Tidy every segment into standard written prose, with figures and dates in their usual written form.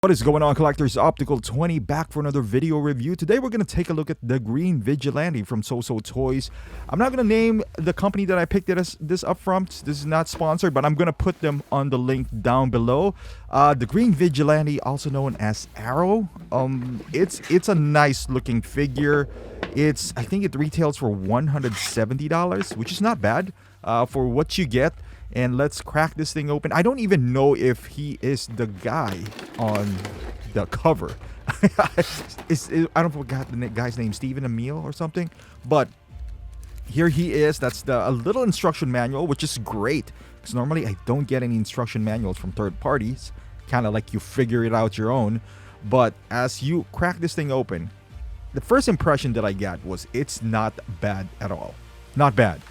What is going on, collectors? Optical 20 back for another video review. Today we're going to take a look at the green Vigilante from Soo Soo toys. I'm not going to name the company that I picked this up from. This is not sponsored, but I'm going to put them on the link down below. The green Vigilante, also known as Arrow. It's a nice looking figure. I think it retails for $170, which is not bad for what you get. And let's crack this thing open. I don't even know if he is the guy on the cover. I don't forgot the guy's name, Stephen Emile or something. But here he is. That's a little instruction manual, which is great. Because normally I don't get any instruction manuals from third parties. Kind of like you figure it out your own. But as you crack this thing open, the first impression that I got was it's not bad at all. Not bad.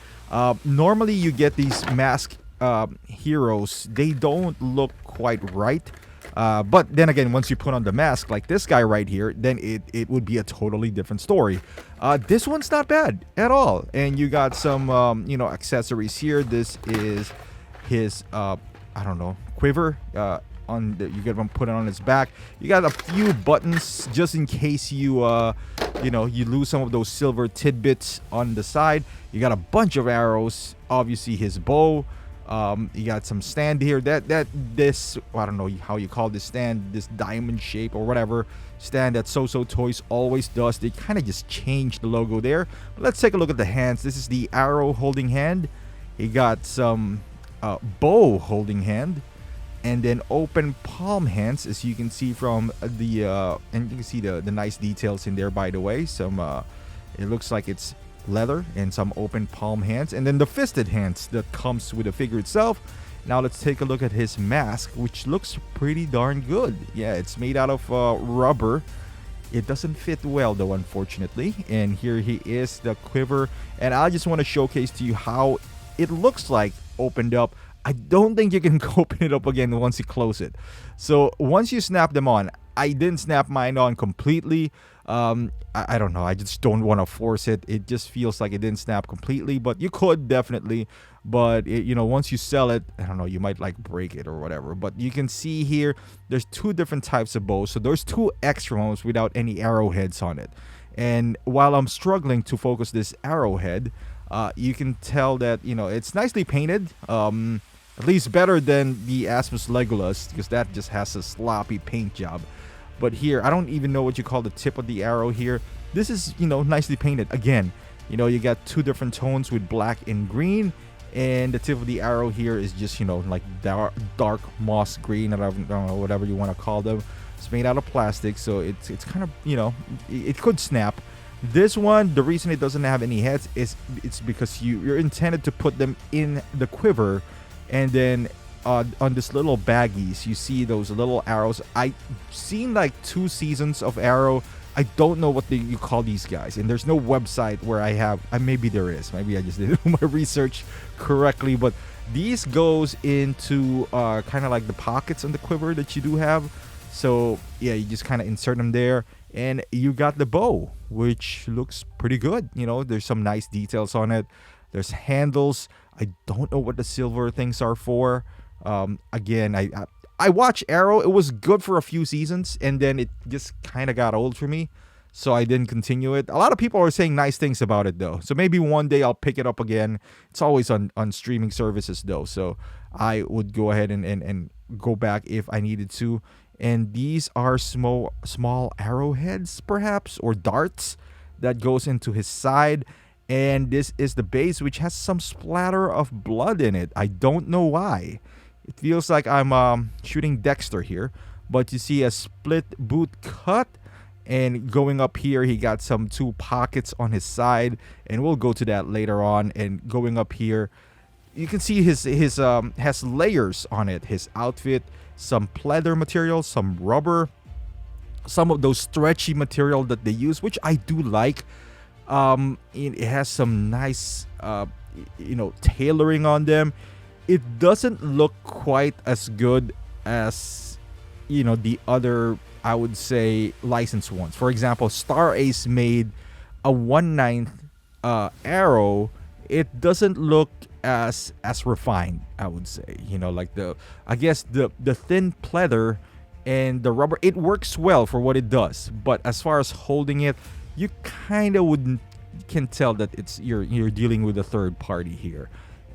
Normally you get these mask heroes, they don't look quite right, but then again, once you put on the mask like this guy right here, then it would be a totally different story. This one's not bad at all, and you got some accessories here. This is his I don't know, quiver. You get him put it on his back. You got a few buttons just in case you you lose some of those silver tidbits on the side. You got a bunch of arrows, obviously his bow. You got some stand here. This I don't know how you call this stand, this diamond shape or whatever stand that Soo Soo Toys always does. They kind of just changed the logo there. But let's take a look at the hands. This is the arrow holding hand. He got some bow holding hand, and then open palm hands, as you can see from the and you can see the nice details in there, by the way. Some it looks like it's leather, and some open palm hands, and then the fisted hands that comes with the figure itself. Now let's take a look at his mask, which looks pretty darn good. Yeah, it's made out of rubber. It doesn't fit well though, unfortunately. And here he is, the quiver, and I just want to showcase to you how it looks like opened up. I don't think you can open it up again once you close it. So once you snap them on, I didn't snap mine on completely. I don't know. I just don't want to force it. It just feels like it didn't snap completely, but you could definitely. But once you sell it, I don't know, you might like break it or whatever. But you can see here, there's two different types of bows. So there's two extra ones without any arrowheads on it. And while I'm struggling to focus this arrowhead, you can tell that it's nicely painted. At least better than the Asmus Legolas, because that just has a sloppy paint job. But here, I don't even know what you call the tip of the arrow here. This is, nicely painted. Again, you got two different tones with black and green. And the tip of the arrow here is just, like dark moss green, or I don't know, whatever you want to call them. It's made out of plastic, so it's kind of, it could snap. This one, the reason it doesn't have any heads is it's because you're intended to put them in the quiver, and then on this little baggies, you see those little arrows. I've seen like 2 seasons of Arrow. I don't know what you call these guys, and there's no website where I have. Maybe there is. Maybe I just didn't do my research correctly. But these goes into kind of like the pockets on the quiver that you do have. So yeah, you just kind of insert them there, and you got the bow, which looks pretty good. There's some nice details on it. There's handles. I don't know what the silver things are for. Again, I watched Arrow. It was good for a few seasons, and then it just kind of got old for me, so I didn't continue it. A lot of people are saying nice things about it though, so maybe one day I'll pick it up again. It's always on streaming services though, so I would go ahead and go back if I needed to. And these are small arrowheads, perhaps, or darts that goes into his side. And this is the base, which has some splatter of blood in it. I don't know why. It feels like I'm shooting Dexter here. But you see a split boot cut. And going up here, he got some 2 pockets on his side. And we'll go to that later on. And going up here, you can see his has layers on it. His outfit, some pleather material, some rubber, some of those stretchy material that they use, which I do like. It has some nice tailoring on them. It doesn't look quite as good as the other, I would say, licensed ones. For example, Star Ace made a 1/9 arrow. It doesn't look as refined, I would say. Like I guess the thin pleather and the rubber, it works well for what it does. But as far as holding it, you kind of wouldn't can tell that it's you're dealing with a third party here.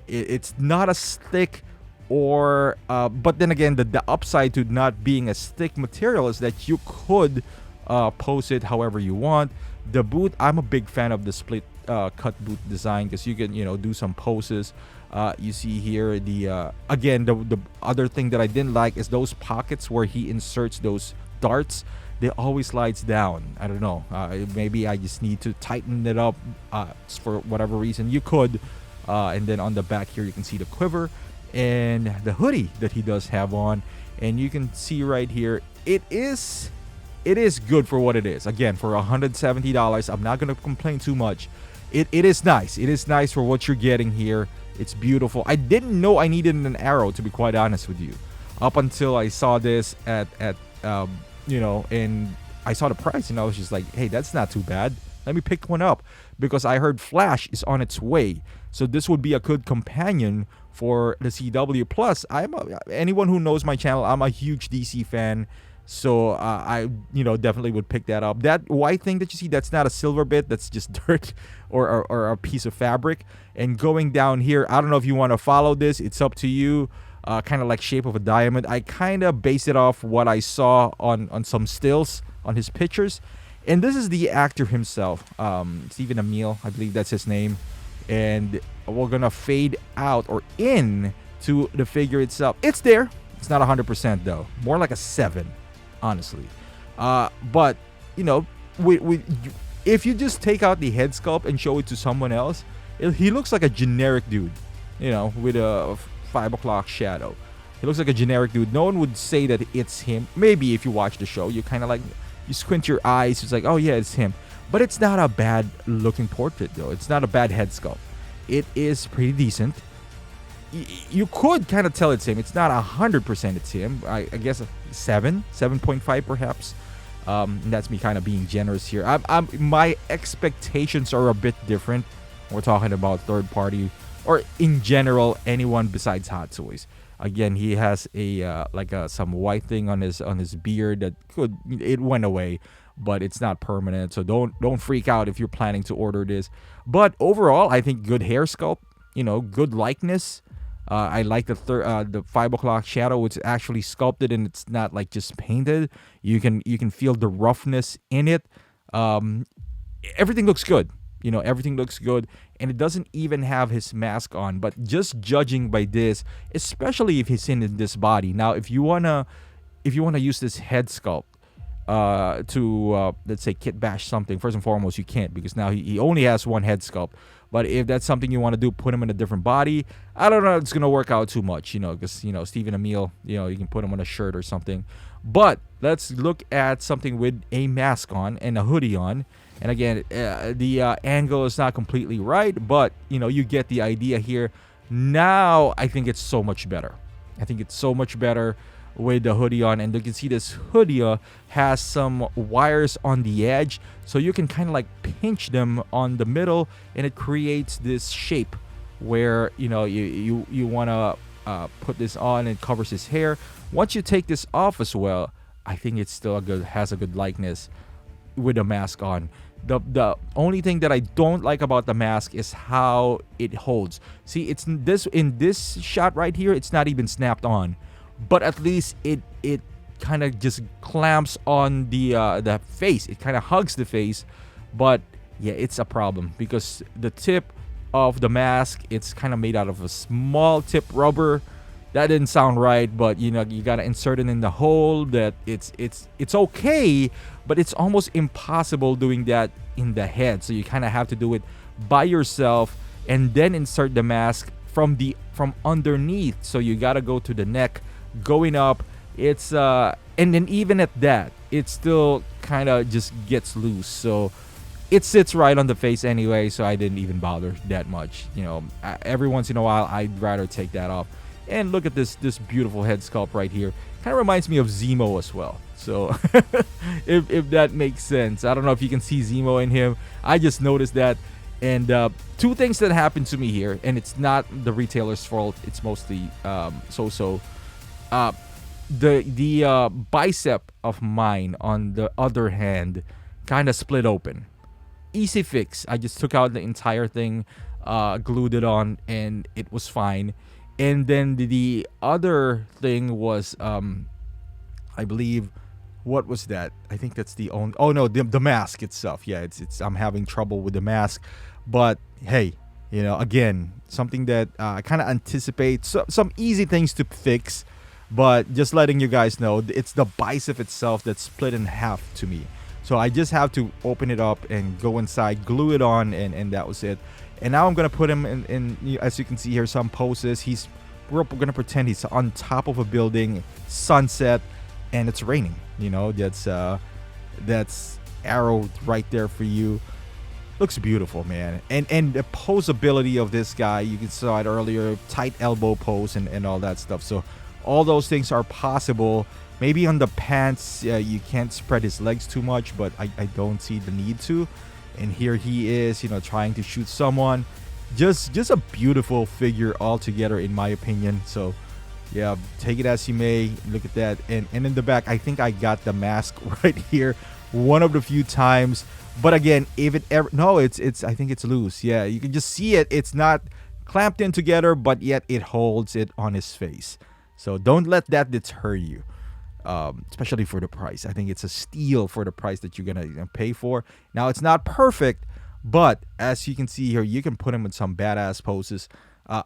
It's not as thick, or but then again, the upside to not being a thick material is that you could pose it however you want. The boot, I'm a big fan of the split cut boot design, because you can do some poses. You see here the again, the other thing that I didn't like is those pockets where he inserts those darts. They always slides down. I don't know. Maybe I just need to tighten it up for whatever reason. You could. And then on the back here, you can see the quiver and the hoodie that he does have on. And you can see right here, it is good for what it is. Again, for $170, I'm not going to complain too much. It is nice. It is nice for what you're getting here. It's beautiful. I didn't know I needed an arrow, to be quite honest with you, up until I saw this at and I saw the price, and I was just like, hey, that's not too bad. Let me pick one up, because I heard Flash is on its way. So this would be a good companion for the CW. Plus, anyone who knows my channel, I'm a huge DC fan. So I definitely would pick that up. That white thing that you see, that's not a silver bit. That's just dirt or a piece of fabric. And going down here, I don't know if you want to follow this. It's up to you. Kind of like shape of a diamond. I kind of based it off what I saw on some stills on his pictures. And this is the actor himself, Stephen Amell, I believe that's his name. And we're gonna fade out or in to the figure itself. It's there. It's not 100% though. More like a 7, honestly. But if you just take out the head sculpt and show it to someone else, he looks like a generic dude, with a 5 o'clock shadow. He looks like a generic dude. No one would say that it's him. Maybe if you watch the show, you kind of like, you squint your eyes, it's like, oh yeah, it's him. But it's not a bad looking portrait though. It's not a bad head sculpt. It is pretty decent. You could kind of tell it's him. It's not 100% it's him. I guess a 7.5 perhaps. That's me kind of being generous here. My expectations are a bit different. We're talking about third party, or in general, anyone besides Hot Toys. Again, he has some white thing on his beard that it went away, but it's not permanent. So don't freak out if you're planning to order this. But overall, I think good hair sculpt, good likeness. I like the 5 o'clock shadow, which is actually sculpted and it's not like just painted. You can feel the roughness in it. Everything looks good. Everything looks good, and it doesn't even have his mask on. But just judging by this, especially if he's in this body. Now, if you wanna use this head sculpt to let's say kit bash something, first and foremost, you can't, because now he only has one head sculpt. But if that's something you want to do, put him in a different body. I don't know if it's gonna work out too much, because Stephen Amell, you can put him on a shirt or something. But let's look at something with a mask on and a hoodie on. And again, the angle is not completely right, but you get the idea here. Now I think it's so much better. I think it's so much better with the hoodie on, and you can see this hoodie has some wires on the edge, so you can kind of like pinch them on the middle, and it creates this shape where you want to put this on, and covers his hair. Once you take this off as well, I think it's still has a good likeness with the mask on. The only thing that I don't like about the mask is how it holds. See, it's in this shot right here, it's not even snapped on, but at least it kind of just clamps on the face. It kind of hugs the face. But yeah, it's a problem, because the tip of the mask, it's kind of made out of a small tip rubber. That didn't sound right, but you gotta insert it in the hole. That it's okay, but it's almost impossible doing that in the head. So you kind of have to do it by yourself, and then insert the mask from underneath. So you gotta go to the neck, going up. It's and then even at that, it still kind of just gets loose. So it sits right on the face anyway. So I didn't even bother that much. Every once in a while, I'd rather take that off. And look at this beautiful head sculpt right here. Kind of reminds me of Zemo as well. So if that makes sense. I don't know if you can see Zemo in him. I just noticed that. And two things that happened to me here, and it's not the retailer's fault. It's mostly Soo Soo. the bicep of mine on the other hand kind of split open. Easy fix. I just took out the entire thing, glued it on, and it was fine. And then the other thing was, I believe, what was that? I think that's the only. Oh no, the mask itself. Yeah, it's. I'm having trouble with the mask, but hey, again, something that I kind of anticipate. Some easy things to fix, but just letting you guys know, it's the bicep itself that's split in half to me. So I just have to open it up and go inside, glue it on, and that was it. And now I'm gonna put him in as you can see here, some poses. We're gonna pretend he's on top of a building, sunset, and it's raining. That's arrow right there for you. Looks beautiful, man. And the posability of this guy, you can saw it earlier, tight elbow pose and all that stuff. So all those things are possible. Maybe on the pants, you can't spread his legs too much, but I don't see the need to. And here he is, trying to shoot someone. Just a beautiful figure altogether, in my opinion. So, yeah, take it as you may. Look at that. And in the back, I think I got the mask right here. One of the few times. But again, if it ever... No, I think it's loose. Yeah, you can just see it. It's not clamped in together, but yet it holds it on his face. So don't let that deter you. Especially for the price. I think it's a steal for the price that you're gonna pay for. Now, it's not perfect, but as you can see here, you can put him in some badass poses.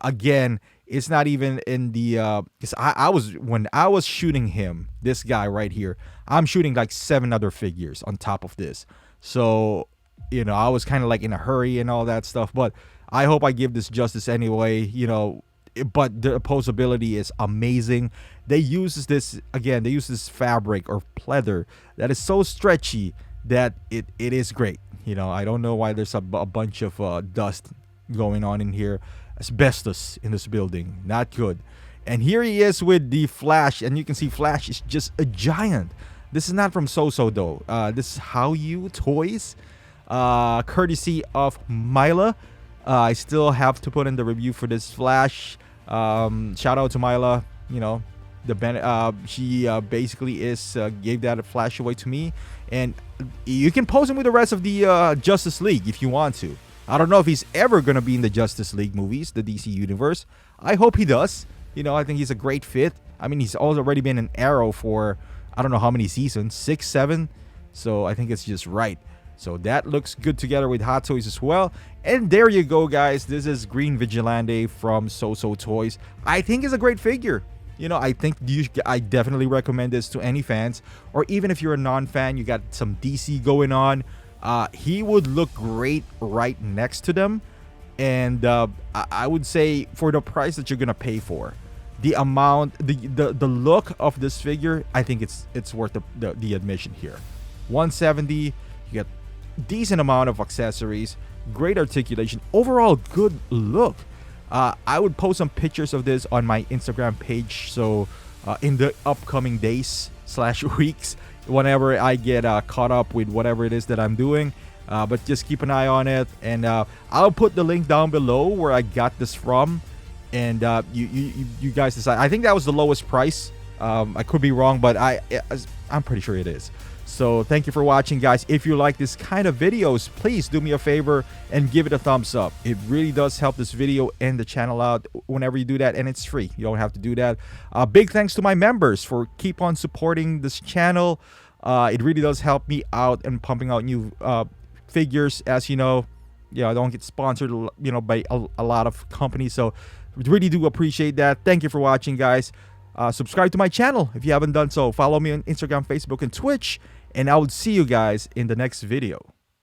Again, it's not even in the because when I was shooting him, this guy right here, I'm shooting like 7 other figures on top of this. So I was kind of like in a hurry and all that stuff, but I hope I give this justice anyway. But the posability is amazing. They use this fabric or pleather that is so stretchy that it is great. I don't know why there's a bunch of dust going on in here. Asbestos in this building, not good. And here he is with the Flash, and you can see Flash is just a giant. This is not from Soo Soo though. This is How You Toys, courtesy of Myla. I still have to put in the review for this Flash. Shout out to Myla. She basically gave that Flash away to me, and you can pose him with the rest of the Justice League if you want to. I don't know if he's ever gonna be in the Justice League movies, the DC universe. I hope he does. I think he's a great fit. I mean, he's already been an Arrow for I don't know how many seasons, 6, 7. So I think it's just right. So that looks good together with Hot Toys as well. And there you go, guys. This is Green Vigilante from Soo Soo Toys. I think it's a great figure. I definitely recommend this to any fans, or even if you're a non-fan, you got some DC going on. He would look great right next to them. And I would say for the price that you're gonna pay for, the amount, the look of this figure, I think it's worth the admission here. 170, you get decent amount of accessories, great articulation, overall good look. I would post some pictures of this on my Instagram page, so in the upcoming days / weeks, whenever I get caught up with whatever it is that I'm doing. But just keep an eye on it, and I'll put the link down below where I got this from, and you guys decide. I think that was the lowest price. I could be wrong, but I'm pretty sure it is. So thank you for watching, guys. If you like this kind of videos, please do me a favor and give it a thumbs up. It really does help this video and the channel out whenever you do that, and it's free. You don't have to do that. Big thanks to my members for keep on supporting this channel. It really does help me out and pumping out new figures. As you know, I don't get sponsored by a lot of companies, so really do appreciate that. Thank you for watching, guys. Subscribe to my channel if you haven't done so. Follow me on Instagram, Facebook, and Twitch, and I will see you guys in the next video.